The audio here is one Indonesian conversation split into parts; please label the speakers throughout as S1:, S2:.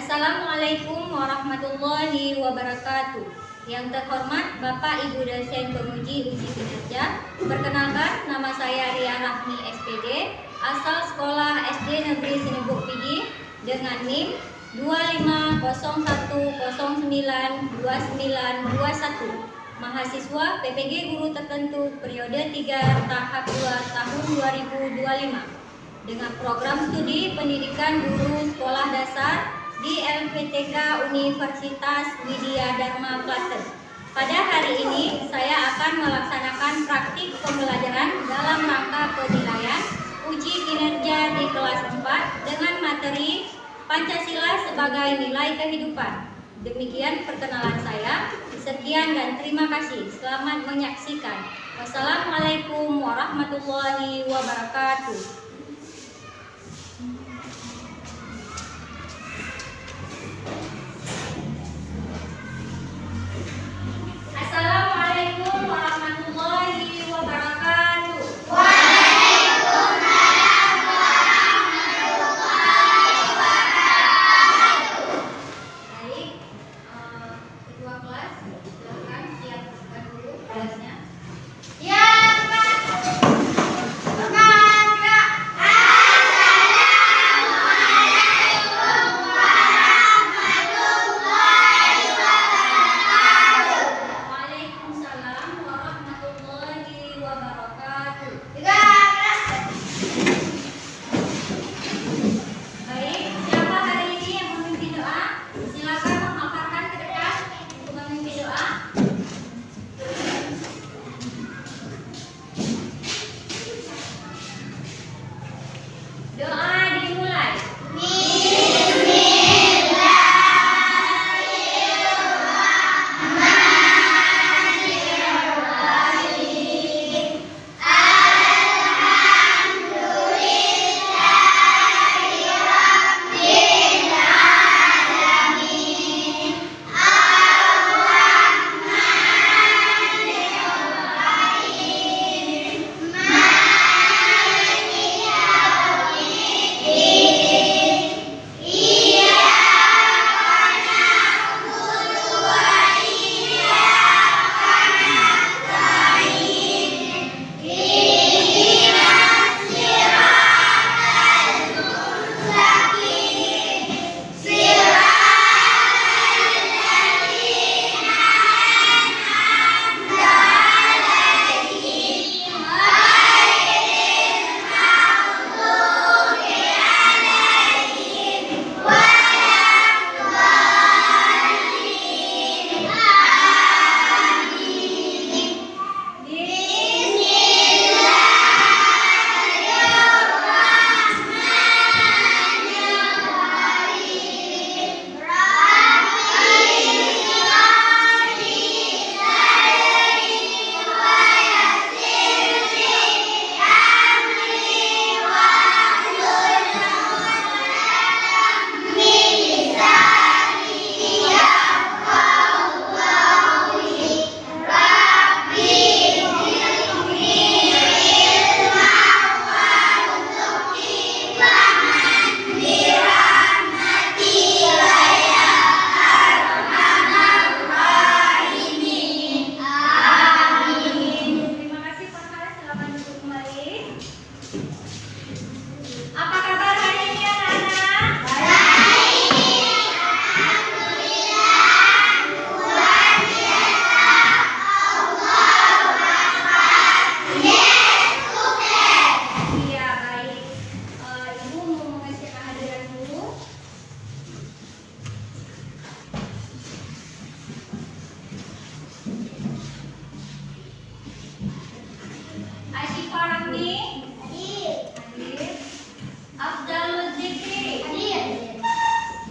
S1: Assalamualaikum warahmatullahi wabarakatuh. Yang terhormat Bapak Ibu dosen penguji uji kinerja, perkenalkan nama saya Ria Rahmi SPD, asal sekolah SD Negeri Sinebuk Pidi dengan NIM 2501092921, mahasiswa PPG Guru Tertentu periode 3 tahap 2 tahun 2025 dengan program studi pendidikan guru sekolah dasar di LPTK Universitas Widya Dharma Klaten. Pada hari ini saya akan melaksanakan praktik pembelajaran dalam rangka penilaian uji kinerja di kelas 4 dengan materi Pancasila sebagai nilai kehidupan. Demikian perkenalan saya. Sekian dan terima kasih. Selamat menyaksikan. Wassalamualaikum warahmatullahi wabarakatuh. Assalamualaikum warahmatullahi wabarakatuh.
S2: Waalaikumsalam warahmatullahi wabarakatuh.
S1: Baik, ketua kelas, silakan siapkan dulu kelasnya.
S2: Ya, Pak. Maka Assalamualaikum warahmatullahi wabarakatuh.
S1: Waalaikumsalam warahmatullahi wabarakatuh.
S2: Tiga,
S1: Baik, siapa hari ini yang memimpin doa? Silakan memaparkan ke depan untuk memimpin doa. Doa dimulai. Terima kasih Pak Haris, silakan duduk kembali. Apa kabar hari ini anak-anak? Iya, baik. Ibu mau mengecek kehadiran dulu. Asyifa Rahmi, hadir. Afdalul Zikri,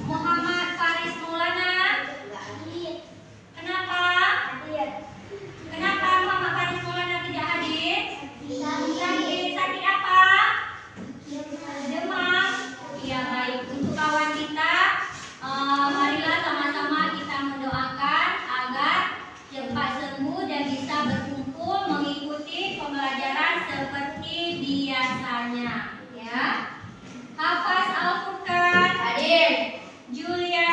S1: Muhammad Faris Maulana. Kenapa? Kenapa Muhammad Faris Maulana tidak hadir? Sakit apa? Demam. Iya, baik. Untuk kawan kita, marilah sama-sama kita mendoakan agar cepat sembuh dan bisa berkumpul mengikuti pembelajaran seperti biasanya. Ya. Hafaz Al-Furqan,
S2: Hadir.
S1: Julia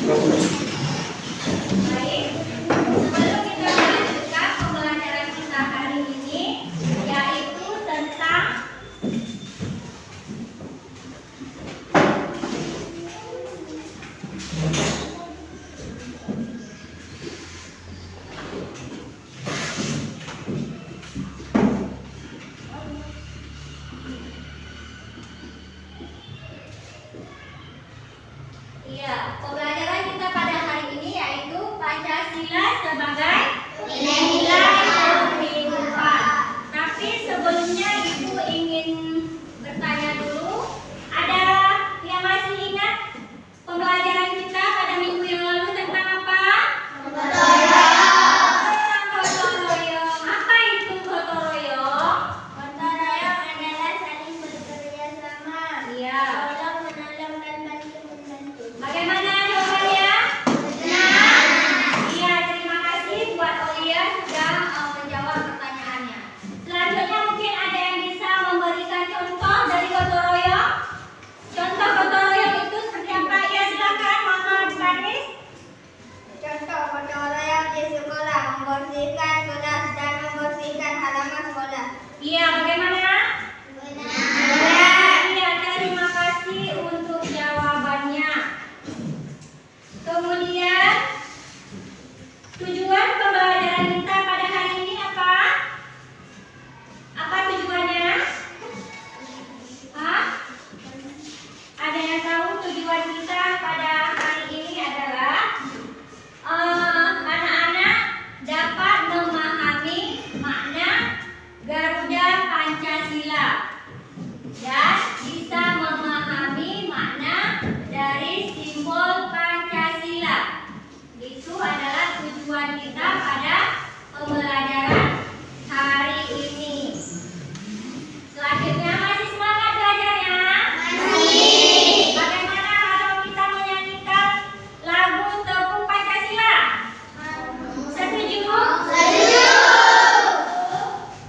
S1: Baik, sebelum kita melanjutkan pembelajaran kita hari ini, yaitu tentang pembelajaran kita pada hari ini yaitu Pancasila sebagai nilai kehidupan. Tapi sebelumnya Ibu ingin bertanya dulu, ada yang masih ingat pembelajaran kita pada minggu yang lalu tentang apa? Tentang gotong royong. Apa itu gotong royong?
S2: Gotong royong adalah saling bekerja sama.
S1: Iya.
S2: Tolong menolong dan bantu membantu.
S1: Bagaimana jawabannya?
S2: Benar.
S1: Iya, terima kasih buat Olia sudah menjawab pertanyaannya. Selanjutnya mungkin ada yang bisa memberikan contoh dari gotong royong. Contoh gotong royong itu seperti apa? Ya, silakan Mama Baris.
S2: Contoh gotong royong di sekolah membersihkan kelas dan membersihkan halaman sekolah.
S1: Iya, bagaimana?
S2: Benar.
S1: Iya, terima kasih untuk jawabannya. Kemudian tujuan pembelajaran kita pada hari ini apa? Apa tujuannya? Hah? Ada yang tahu tujuan kita pada hari ini adalah anak-anak dapat memahami makna Garuda Pancasila dan bisa memahami makna dari simbol Pancasila. Itu adalah tujuan kita pada pembelajaran hari ini. Selanjutnya masih semangat belajarnya?
S2: Masih.
S1: Bagaimana kalau kita menyanyikan lagu Tepuk Pancasila? Setuju?
S2: Setuju.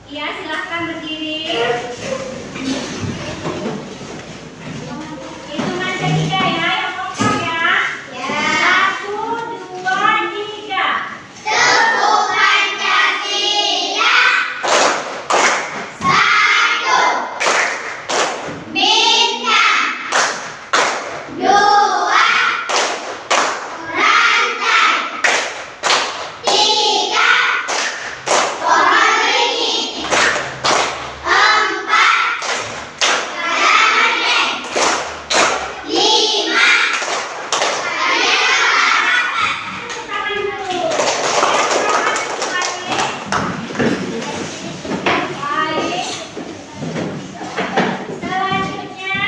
S1: Iya, silahkan berdiri. Hitungan ketiga ya, yang kompak ya.
S2: Ya.
S1: 1, 2, 3.
S2: Tepuk Pancasila. 1. Bintang. 2. Rantai. 3. Pohon beringin. 4. Gajah Merdeka. 5.
S1: Tangan dulu. Baik. Selanjutnya,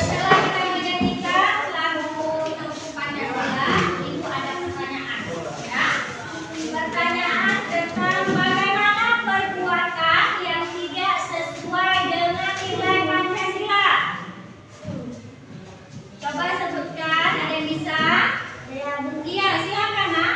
S1: setelah kita menyanyikan lagu Tepuk Pancasila, Ibu ada pertanyaan, ya. Pertanyaan tentang bagaimana perbuatan yang tidak sesuai dengan nilai Pancasila. Coba sebutkan, ada yang bisa? Iya, silakan Nak.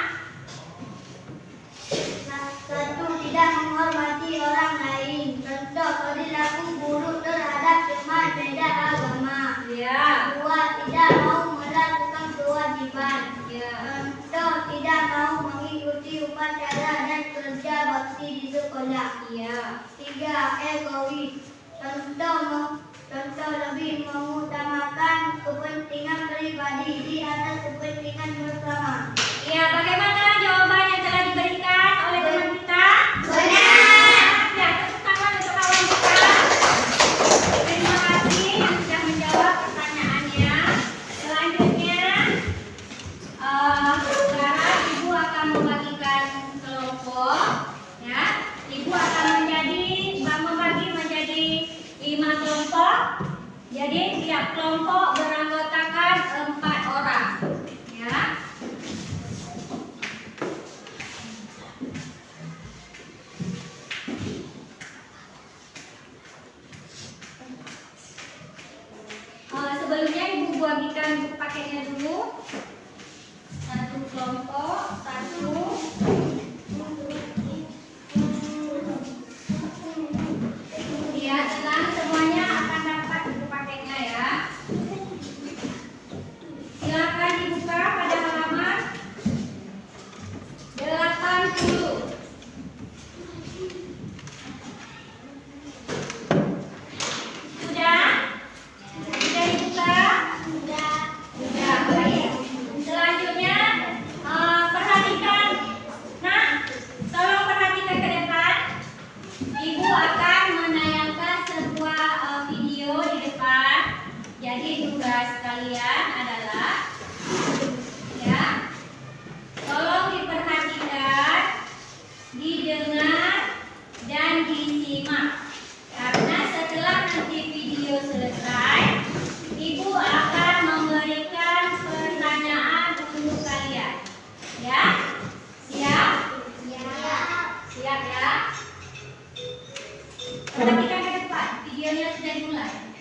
S2: 1. Tidak menghormati orang lain. Contoh, perilaku buruk terhadap teman beda agama.
S1: Ya.
S2: 2. Tidak mau melakukan kewajiban.
S1: Ya.
S2: Contoh, tidak mau mengikuti upacara dan kerja bakti di sekolah.
S1: Iya.
S2: 3. Egois. Contoh lebih mengutamakan kepentingan pribadi di atas kepentingan bersama.
S1: Iya, bagaimana jawaban yang telah diberikan oleh teman kita?
S2: Benar.
S1: Ya, tepuk tangan untuk kawan kita. Terima kasih yang sudah menjawab pertanyaannya. Selanjutnya, sekarang Ibu akan membagikan kelompok. Ya, Ibu akan membagi menjadi 5 kelompok. Jadi tiap kelompok beranggotakan 4 orang. Ya. Sebelumnya Ibu bagikan buku paketnya dulu. Satu kelompok, satu. Ya, tenang, semuanya akan dapat buku paketnya ya. tugas kalian adalah ya, tolong diperhatikan, didengar, dan disimak. Karena setelah nanti video selesai, Ibu akan memberikan pertanyaan untuk kalian. Ya? Siap? Siap ya? Perhatikan ke depan, videonya sudah dimulai.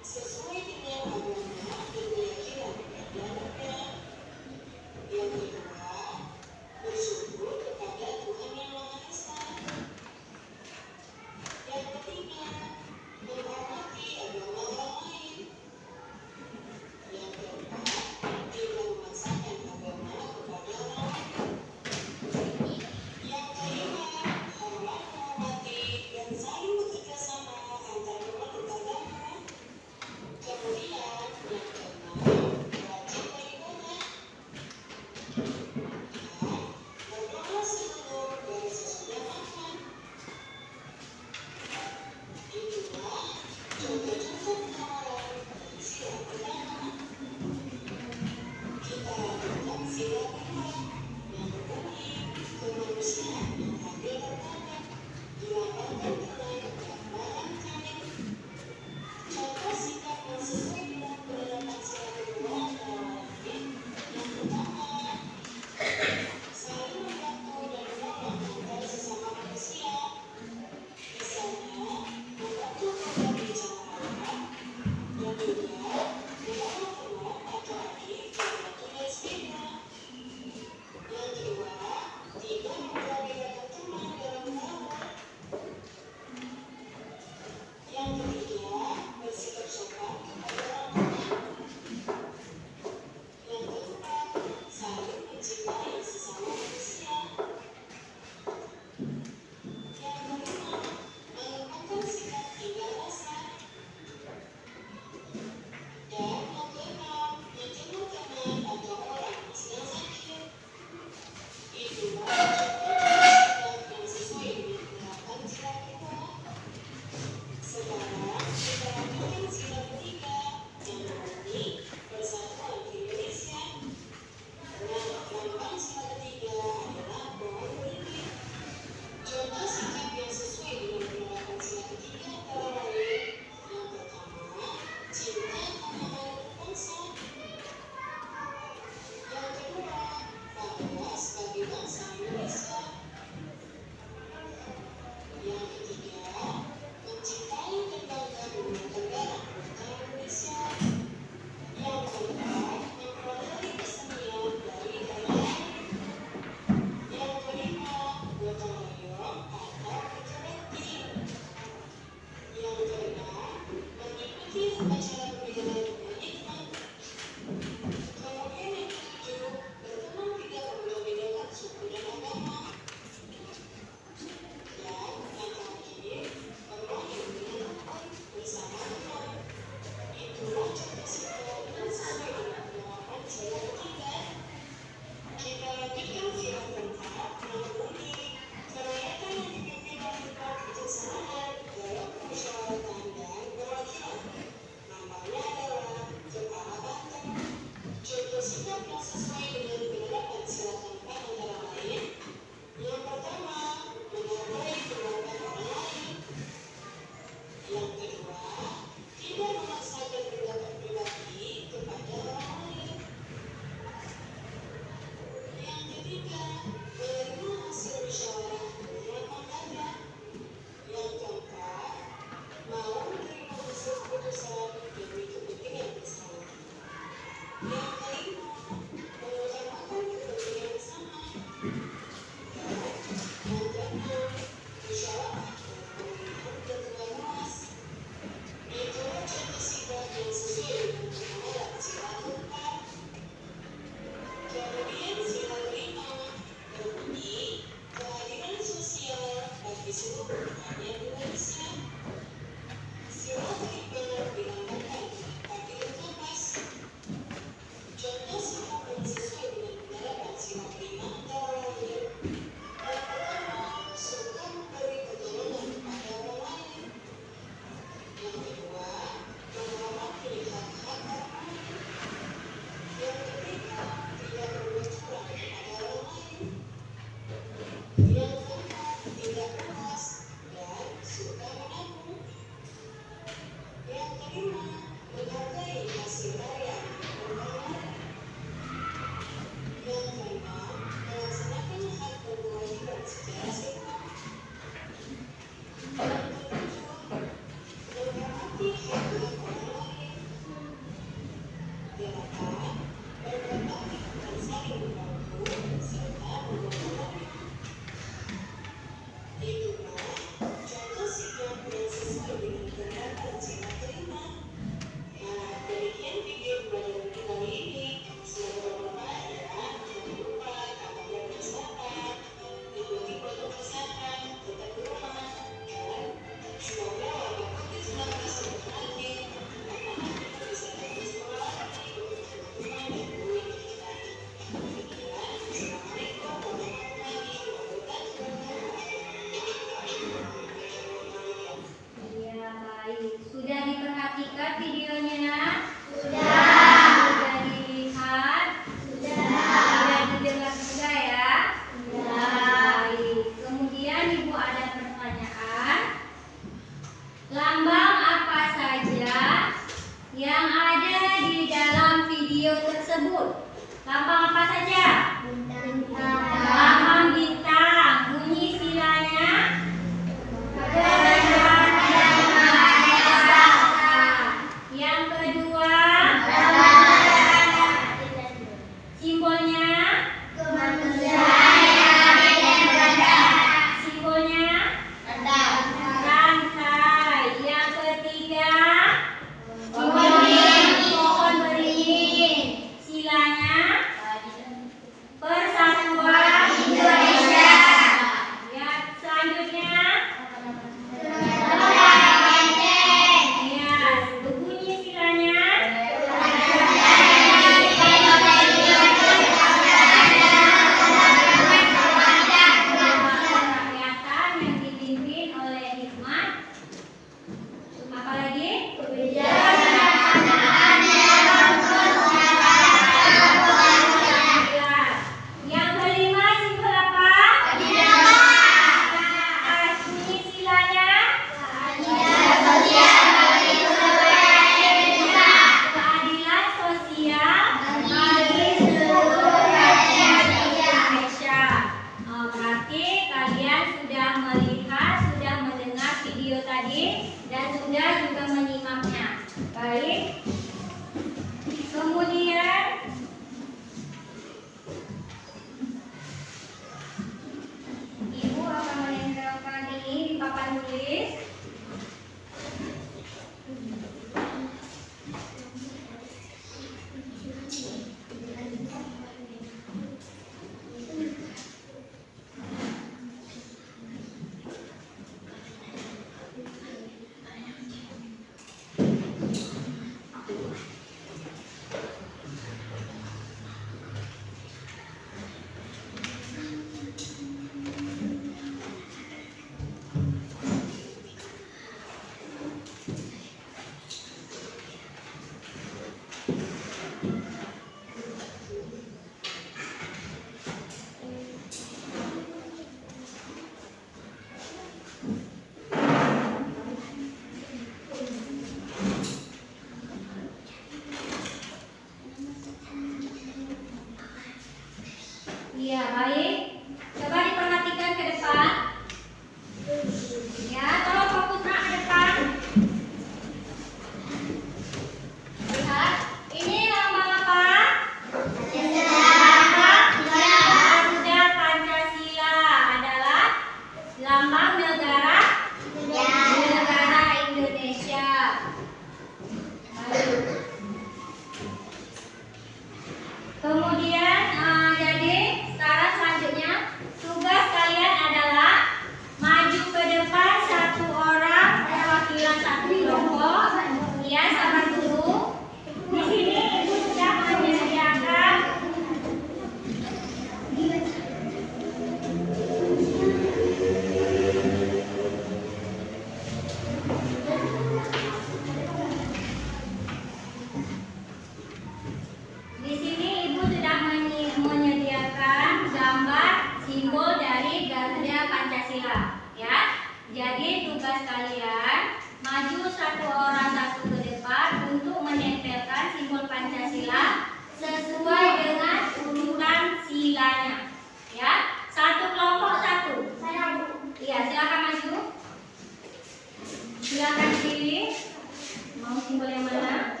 S1: yang mana?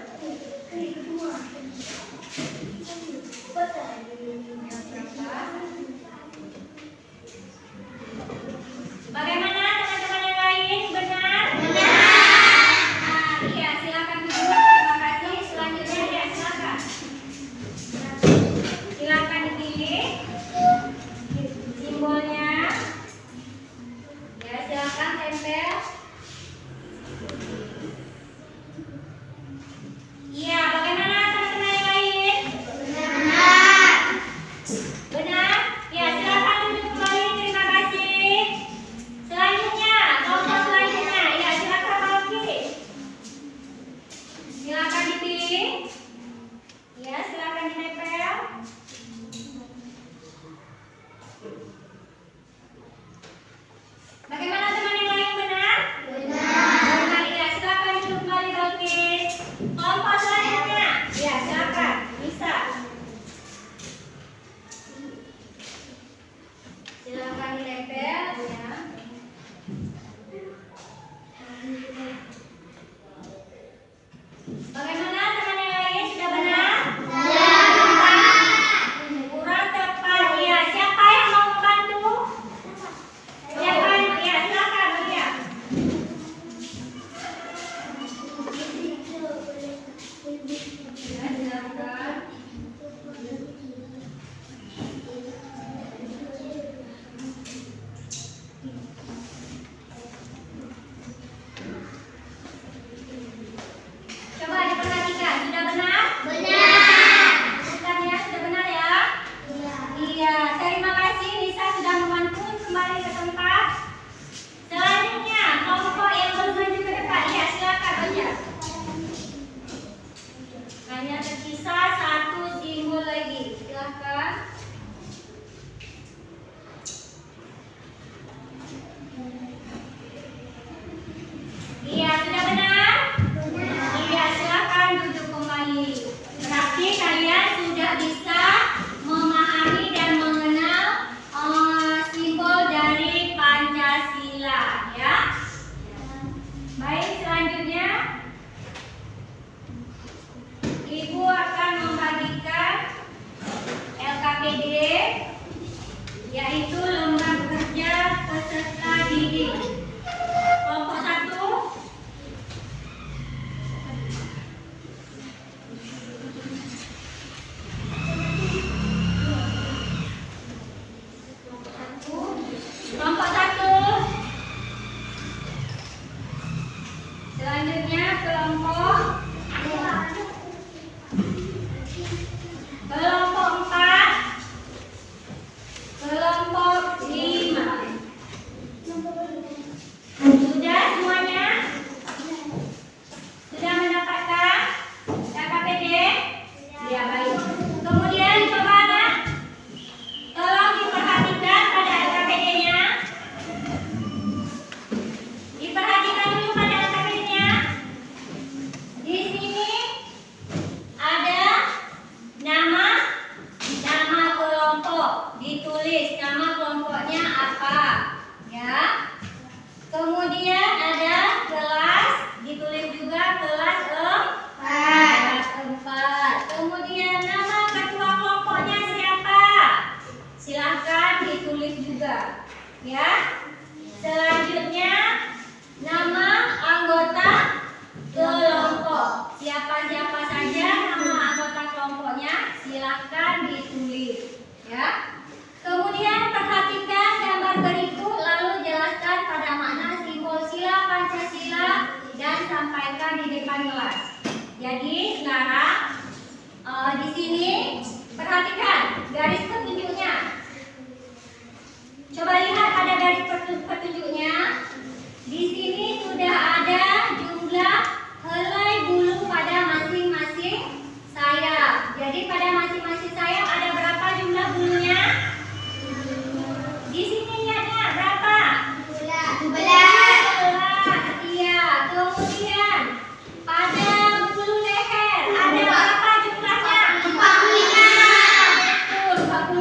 S1: Bagaimana teman-teman yang lain? Benar? Benar. Iya, silakan duduk. Terima kasih. Selanjutnya ya, silakan. Silakan dipilih simbolnya. Ya, silakan tempel. Iya, bagaimana teman-teman yang lain? Benar. Benar? Ya, silakan duduk kembali. Terima kasih. Selanjutnya, kelompok selanjutnya. Ya, silakan Malki. Silakan dipilih. Ya, silakan ditempel. Bagaimana teman yang lain? Benar? Benar. Ya, silakan duduk kembali Balkis. Kelompok selanjutnya. Ya, silakan. Bisa. Silakan ditempel ya. Bagaimana teman yang lain? Sudah benar? Kurang tepat. Ya, siapa yang mau membantu? Siapa? Ya, silakan Maria. Ya, silakan. Coba diperhatikan, sudah benar? Bukan ya, sudah benar ya? Iya, terima kasih Nisa sudah membantu kembali ke tempat. Selanjutnya, kelompok yang baru maju ke depan. Ya, silakan aja. Hanya tersisa satu simbol lagi. Silakan. Iya, sudah benar? Iya, silakan duduk kembali. Berarti kalian sudah bisa memahami dan mengenal simbol dari Pancasila, ya. Baik, selanjutnya Ibu akan membagikan LKPD, yaitu Lembar Kerja Peserta Didik. Kelompok 1. Kelompok 1. Selanjutnya kelompok 4. Kelompok 5. Sudah semuanya? Sudah mendapatkan LKPD? Ya, baik. Kemudian coba Nak, tolong diperhatikan pada LKPD-nya. Diperhatikan dulu pada LKPD-nya. Di sini ada nama kelompok. Ditulis nama kelompoknya apa, ya. Kemudian ada kelas, ditulis juga kelas 4. Kemudian nama ketua kelompoknya siapa? Silahkan ditulis juga, ya. Selanjutnya nama anggota kelompok. Siapa-siapa saja nama anggota kelompoknya silahkan ditulis, ya. Kemudian perhatikan gambar berikut lalu jelaskan pada makna simbol sila Pancasila dan sampaikan di depan kelas. Jadi sekarang di sini perhatikan garis petunjuknya. Coba lihat pada garis petunjuknya. Di sini sudah ada jumlah helai bulu pada masing-masing sayap. Jadi pada masing-masing sayap ada berapa jumlah bulunya? Di sini lihatnya berapa? 12. Iya. Kemudian pada bulu leher ada berapa jumlahnya? 45. Betul, 45.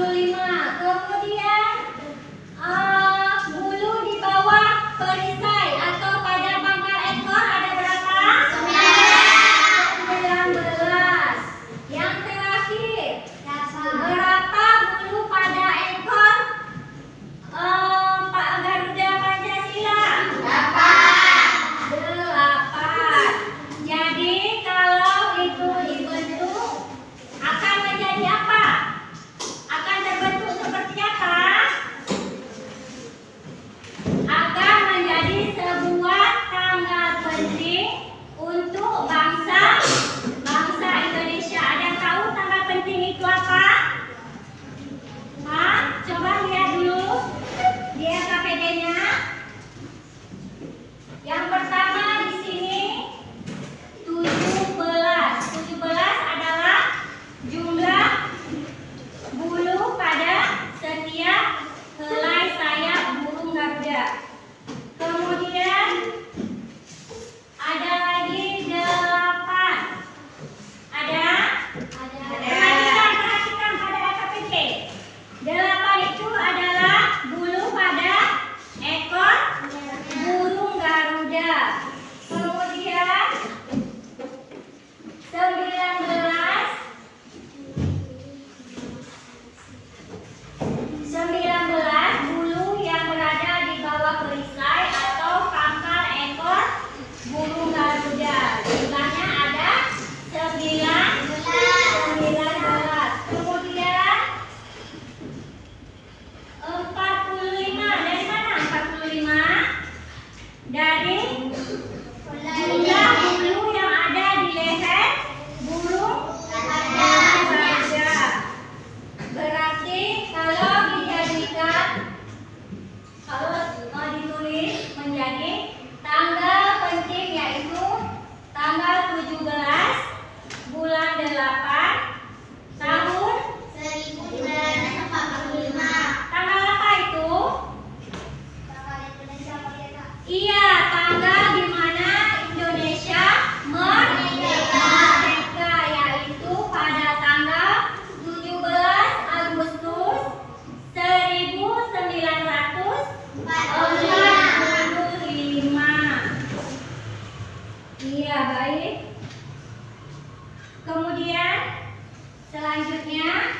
S1: Selanjutnya,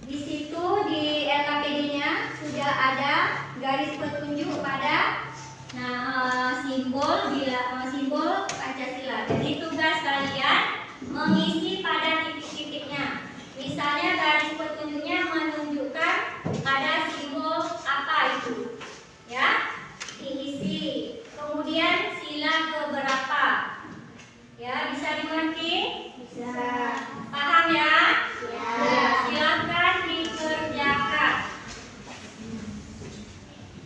S1: di situ di LKPD-nya sudah ada garis petunjuk pada simbol Pancasila. Jadi tugas kalian mengisi pada titik-titiknya. Misalnya garis petunjuknya menunjukkan pada simbol apa itu, ya, diisi. Kemudian sila keberapa, ya, bisa dimengerti?
S2: Bisa.
S1: Paham ya?
S2: Ya.
S1: Silakan dikerjakan.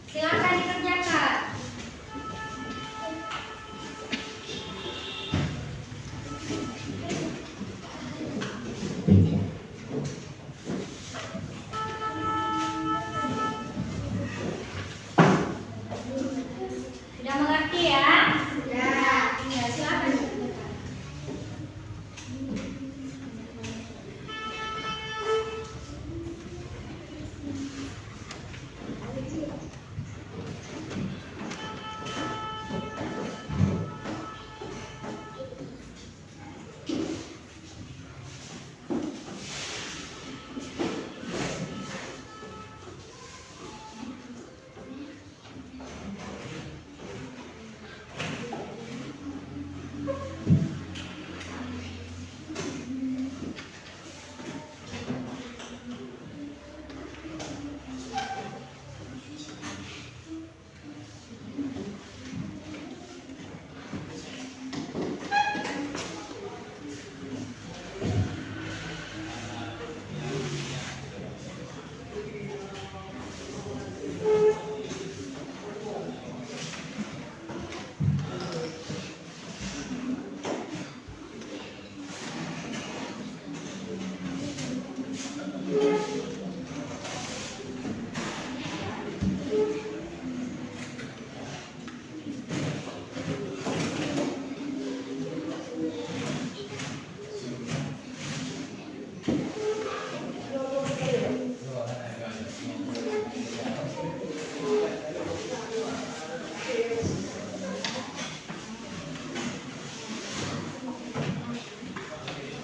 S1: Silakan dikerjakan. Sudah mengerti ya?
S2: Ya.
S1: Ya, silakan dikerjakan.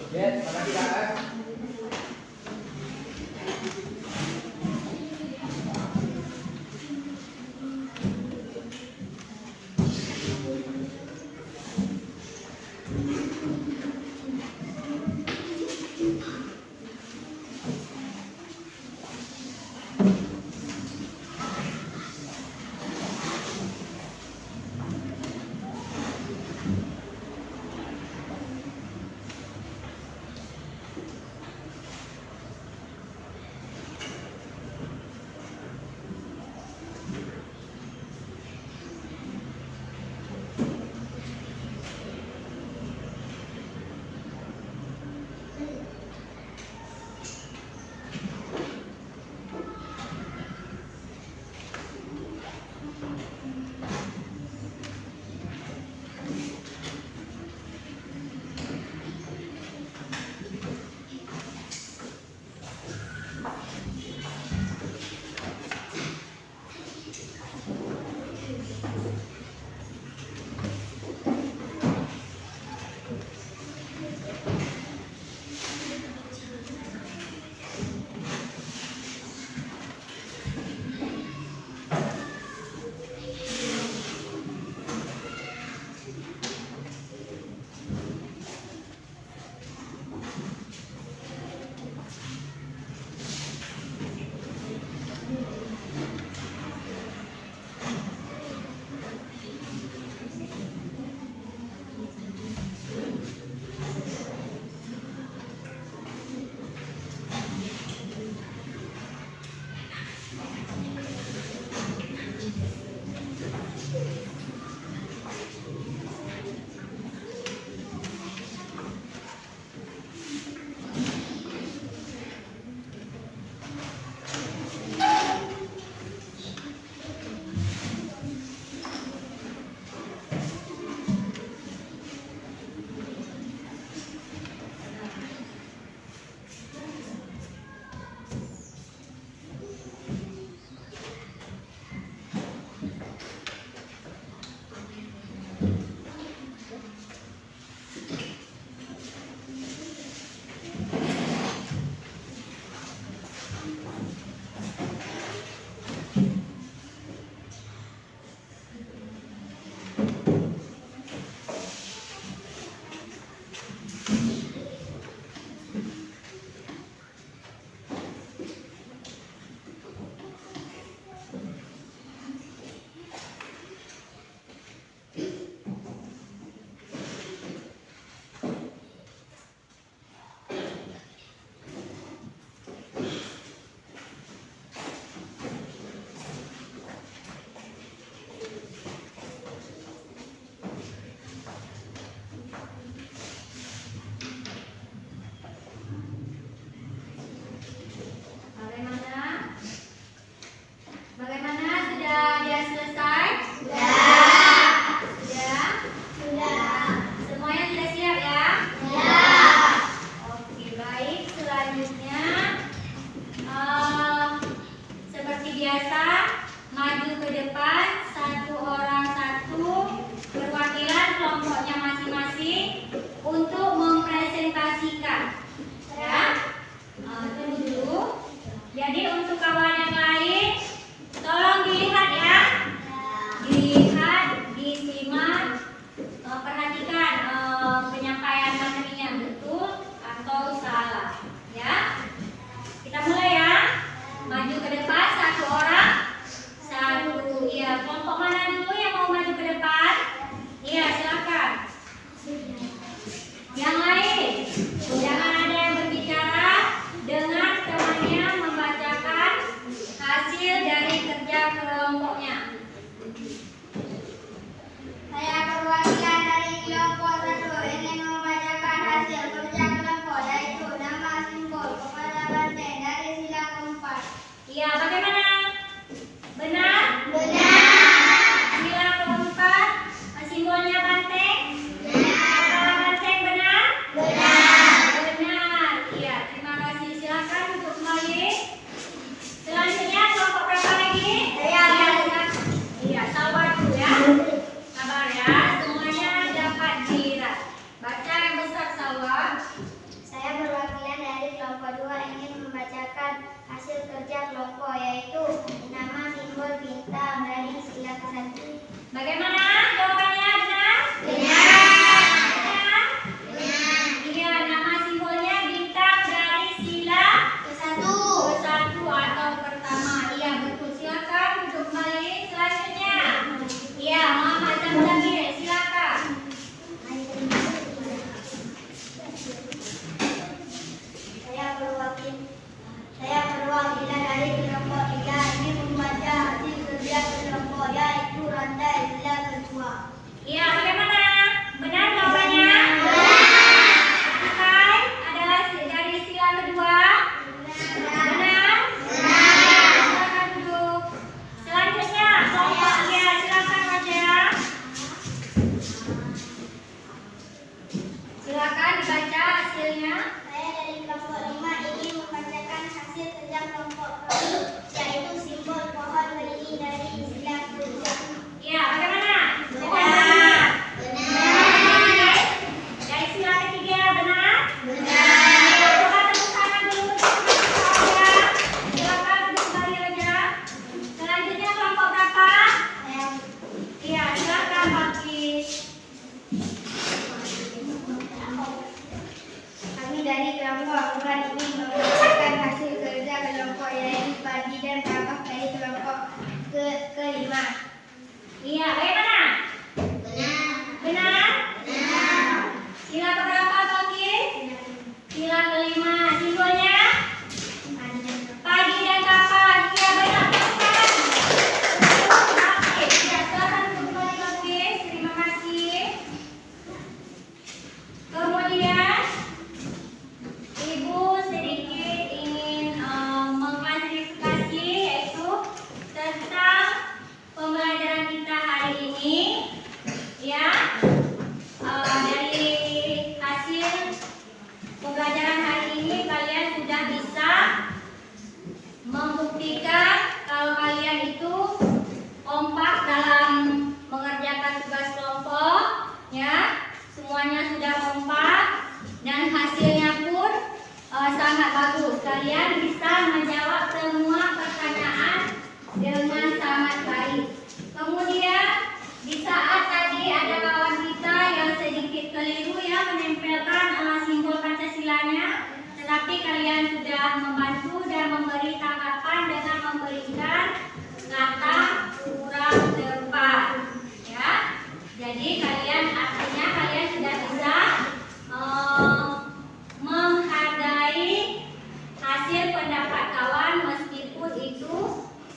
S3: Yes, makasih Kak.
S1: hasilnya?
S2: Saya dari kelompok 5 ingin membacakan hasil kerja kelompok kami, yaitu simbol pohon beringin dari istilah kerja.
S1: Ya, bagaimana?
S2: Benar.
S1: Benar. Dari sila ketiga, benar?
S2: Benar.
S1: Coba tepuk tangan dulu. Silakan duduk kembali aja. Selanjutnya kelompok berapa? Iya, silakan Pak Kis.
S2: Kami dari kelompok 4 ingin membacakan hasil kerja kelompok, yaitu padi dan tapak dari kelompok kelima.
S1: Iya, bagaimana?
S2: Benar.
S1: Benar?
S2: Benar.
S1: Sila keberapa Pak Kis? Sila kelima. Simbolnya? Padi dan kapak. Iya, benar. Oke, ya, silakan kembali Pak Kis. Terima kasih. Kemudian Ibu sedikit ingin mengklarifikasi, yaitu tentang pembelajaran kita hari ini, ya. Dari hasil pembelajaran hari ini kalian sudah bisa membuktikan kalau kalian itu kompak dalam mengerjakan tugas kelompok, ya. Semuanya sudah kompak dan hasilnya pun sangat bagus. Kalian bisa menjawab semua pertanyaan dengan sangat baik. Kemudian di saat tadi ada kawan kita yang sedikit keliru ya menempelkan simbol Pancasilanya, tetapi kalian sudah membantu dan memberi tanggapan dengan memberikan kata kurang tepat, ya. Jadi artinya kalian sudah bisa menghargai hasil pendapat kawan meskipun itu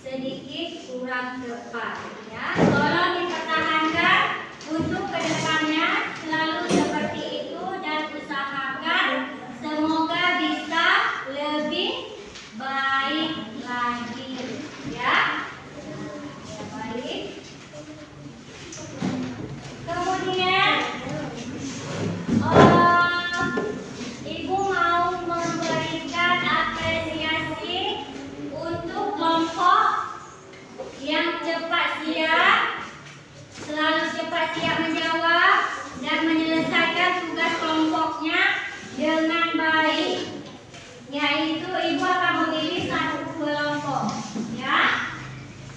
S1: sedikit kurang tepat, ya. Tolong dipertahankan untuk kedepannya selalu seperti itu dan usahakan semoga bisa lebih baik lagi, ya. Ya, baik. Kemudian Ibu mau memberikan apresiasi untuk kelompok yang cepat siap, selalu cepat siap menjawab dan menyelesaikan tugas kelompoknya dengan baik. Yaitu Ibu akan memilih satu kelompok, ya.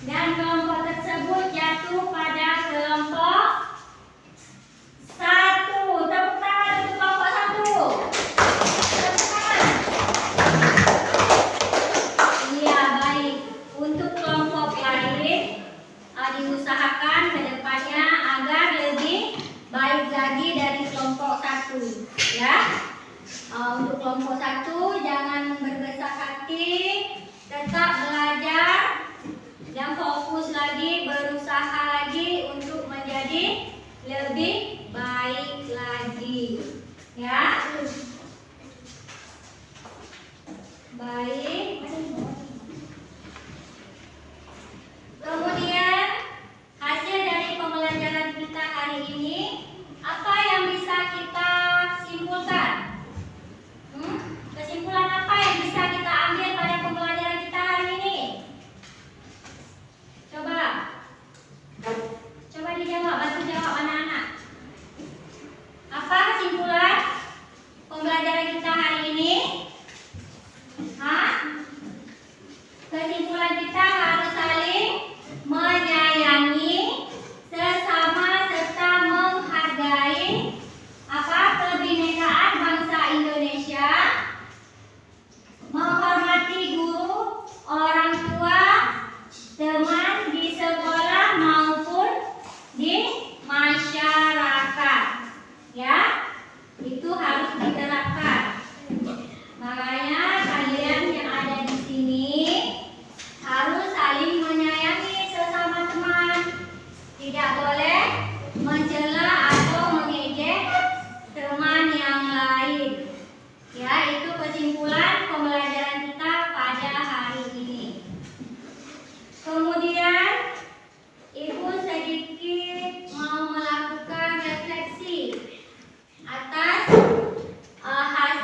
S1: Dan kelompok tersebut jatuh pada kelompok 1. Tepuk tangan untuk kelompok 1. Tepuk tangan. Iya, baik. Untuk kelompok lain diusahakan ke depannya agar lebih baik lagi dari kelompok 1, ya. Untuk kelompok 1 jangan berbesar hati, tetap belajar dan fokus lagi, berusaha lagi untuk menjadi lebih baik lagi, ya. Baik. Kemudian hasil dari pembelajaran kita hari ini, apa yang bisa kita simpulkan? Kesimpulan apa yang bisa kita ambil pada pembelajaran kita hari ini? Coba dijawab, bantu jawab anak-anak. Apa kesimpulan pembelajaran kita hari ini? Kesimpulan kita harus saling menyayangi sesama serta menghargai kebinekaan bangsa Indonesia, menghormati guru, orang tua, teman di sekolah maupun di masyarakat, ya. Itu harus diterapkan. Makanya kalian yang ada di sini harus saling menyayangi sesama teman. Tidak boleh mencela atau mengejek teman yang lain. Ya, itu kesimpulan pembelajaran kita pada hari ini. Kemudian Ibu sedikit mau melakukan refleksi atas hasil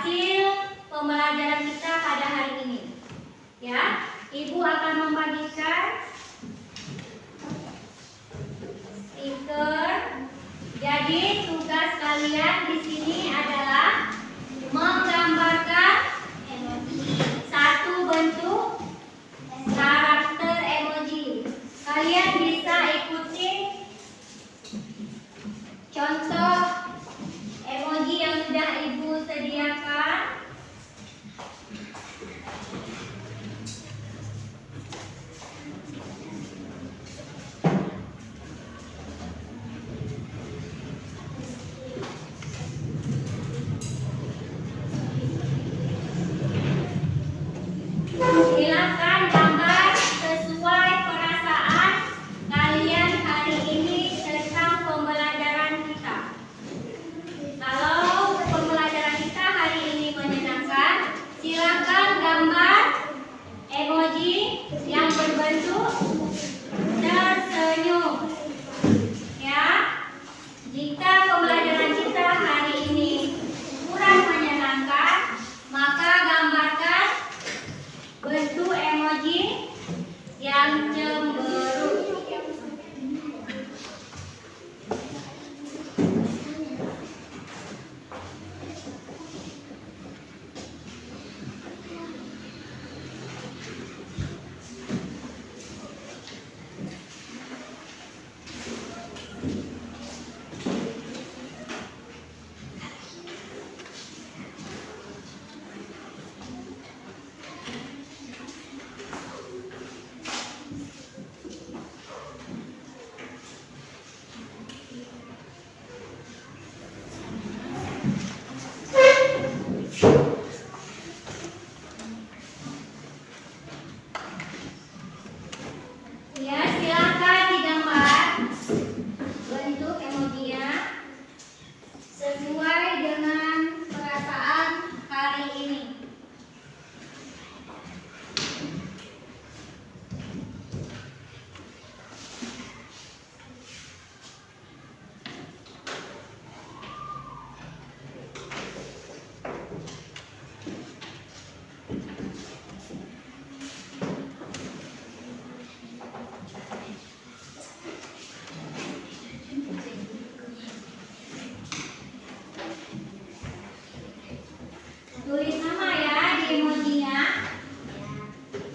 S1: Tulis nama ya di emojinya.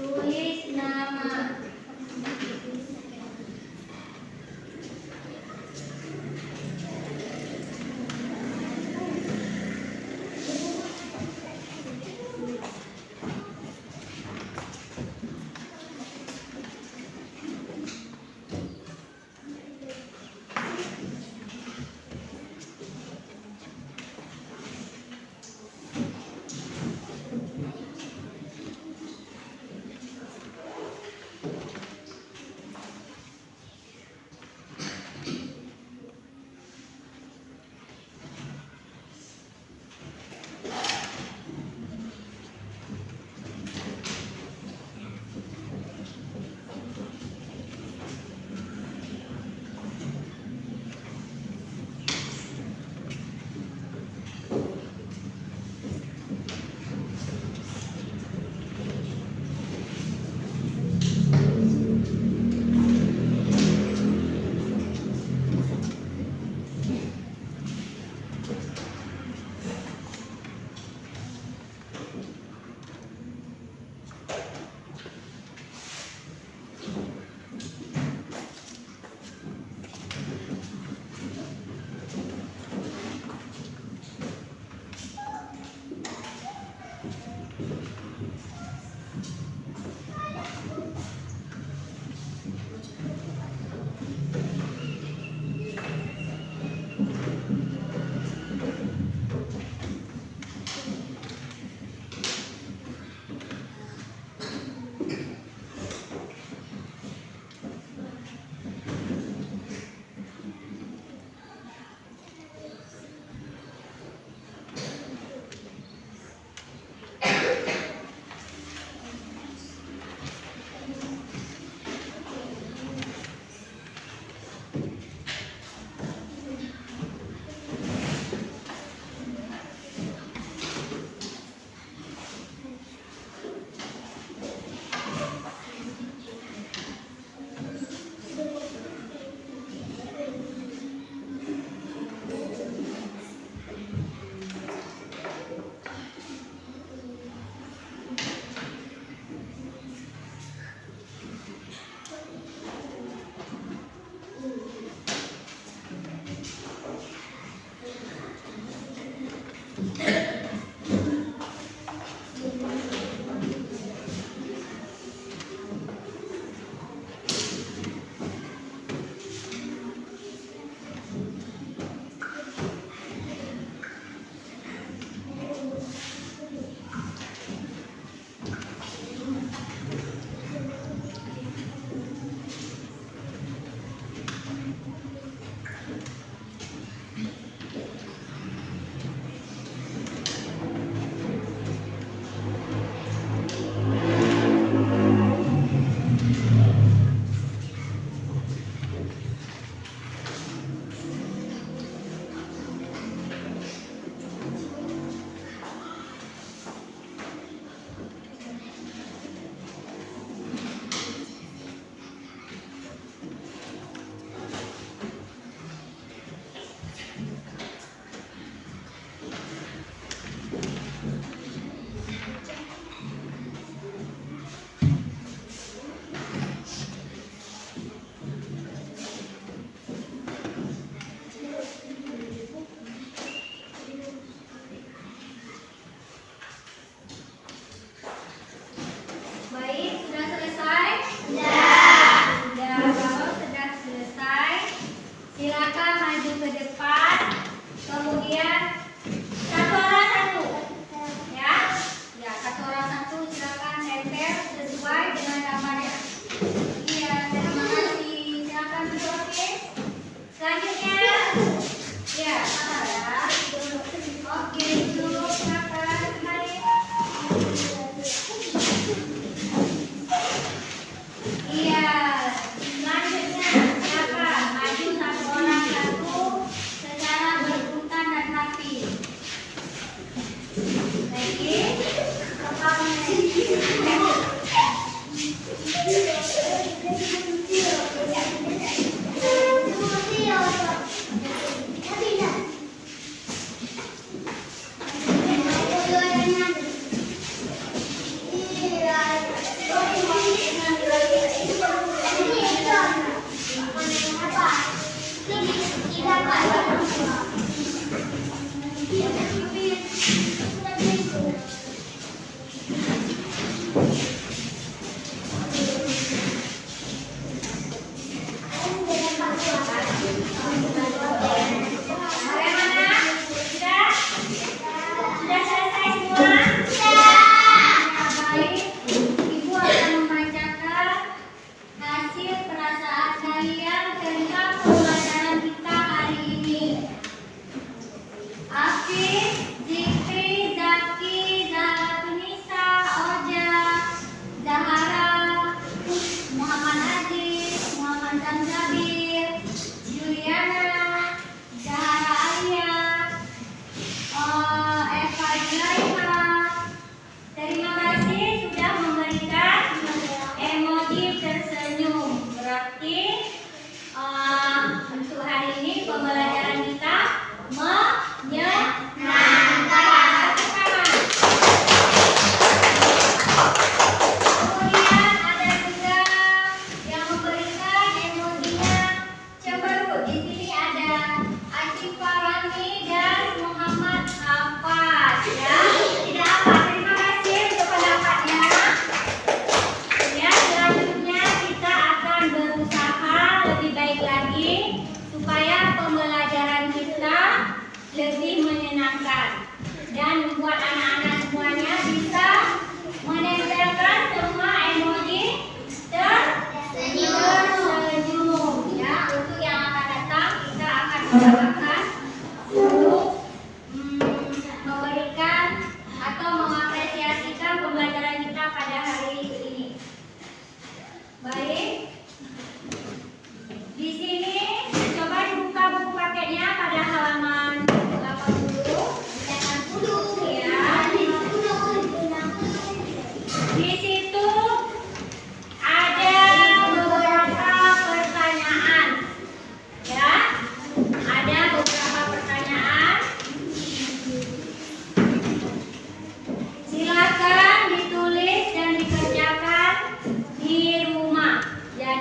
S1: Tulis nama.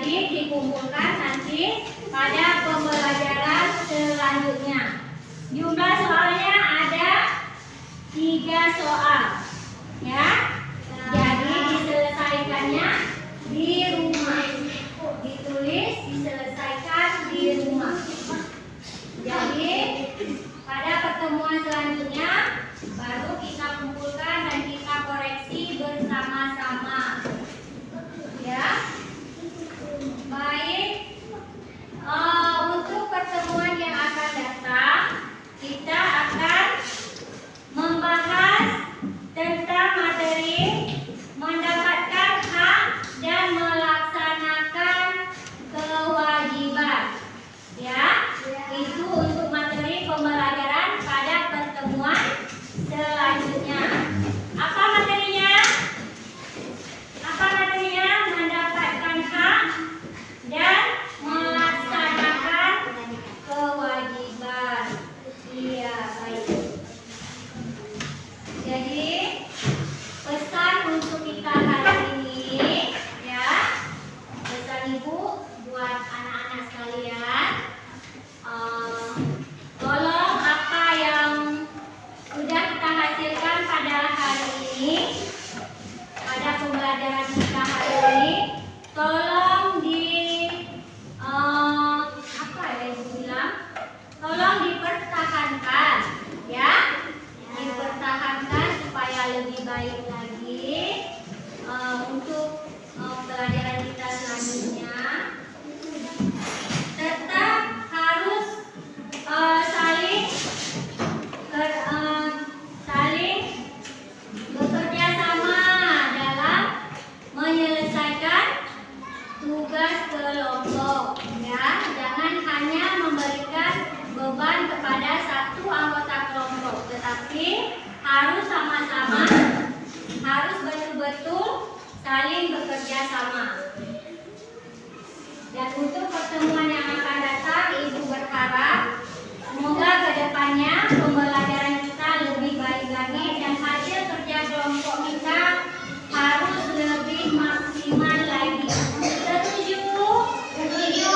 S1: Jadi dikumpulkan nanti pada pembelajaran selanjutnya. Jumlah soalnya ada 3 soal, ya. Jadi diselesaikannya di rumah. Ditulis, diselesaikan di rumah. Jadi pada pertemuan selanjutnya baru kita kumpulkan dan kita koreksi bersama-sama. Ya. Baik. Untuk pertemuan yang akan datang, kita akan membahas tentang materi mendapatkan hak dan melaksanakan kewajiban. Ya, itu untuk materi pembelajaran pada pertemuan selanjutnya. Apa materinya? Apa materinya? Mendapatkan hak dan melaksanakan kewajiban. Iya, baik. Jadi pesan untuk kita hari ini, ya, pesan ibu buat anak-anak sekalian, tolong apa yang sudah kita hasilkan pada hari ini, pada pembelajaran kita hari ini, tolong tolong dipertahankan, ya, dipertahankan supaya lebih baik lagi untuk pelajaran kita selanjutnya. Tetap harus saling bekerja sama dalam menyelesaikan tugas kelompok, ya. Jangan hanya memberikan beban kepada satu anggota kelompok, tetapi harus sama-sama, harus betul-betul saling bekerja sama. Dan untuk pertemuan yang akan datang, ibu berharap semoga kedepannya pembelajaran kita lebih baik lagi dan hasil kerja kelompok kita harus lebih maksimal lagi. Setuju? Setuju.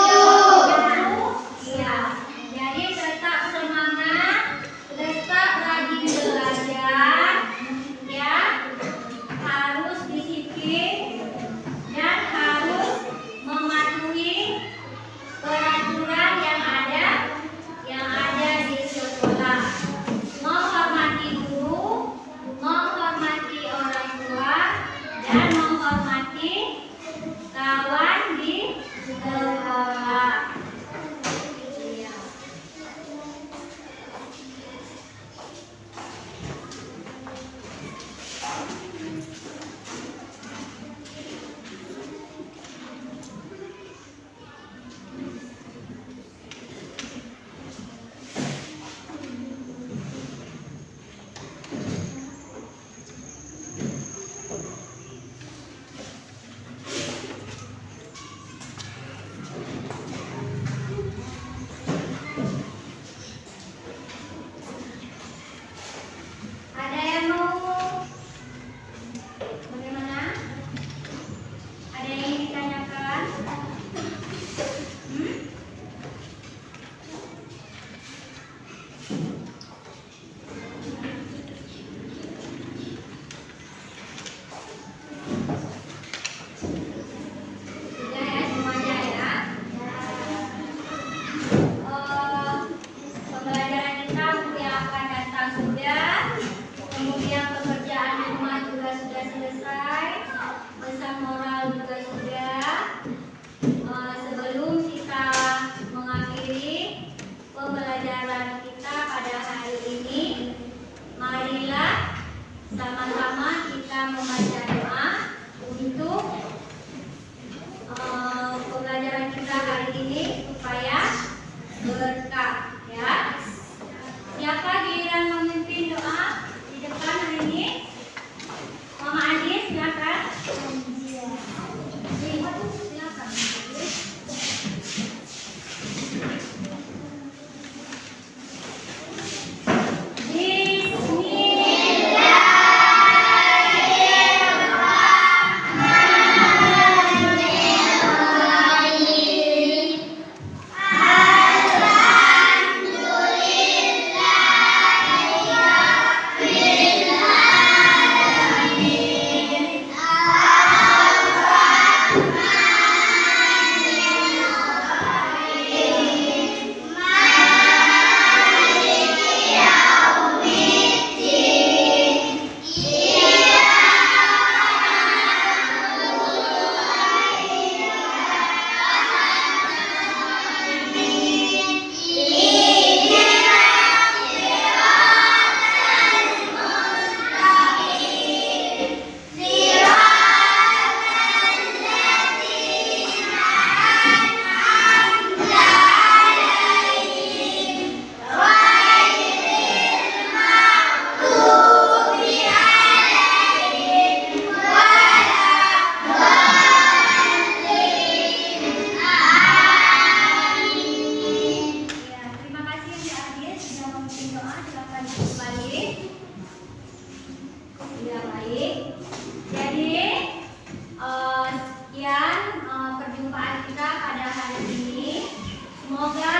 S1: Iya. Jadi tetap semangat, tetap rajin belajar, ya. Harus disiplin dan harus mematuhi peraturan yang ada di sekolah. Menghormati guru, menghormati orang tua, dan menghormati kawan di sekolah. Iya. Ada yang mau bagaimana? Ada yang ingin ditanyakan? Sudah ya semuanya, ya. Pembelajaran kita yang akan datang sudah, kemudian Ya, baik. Jadi sekian perjumpaan kita pada hari ini. Semoga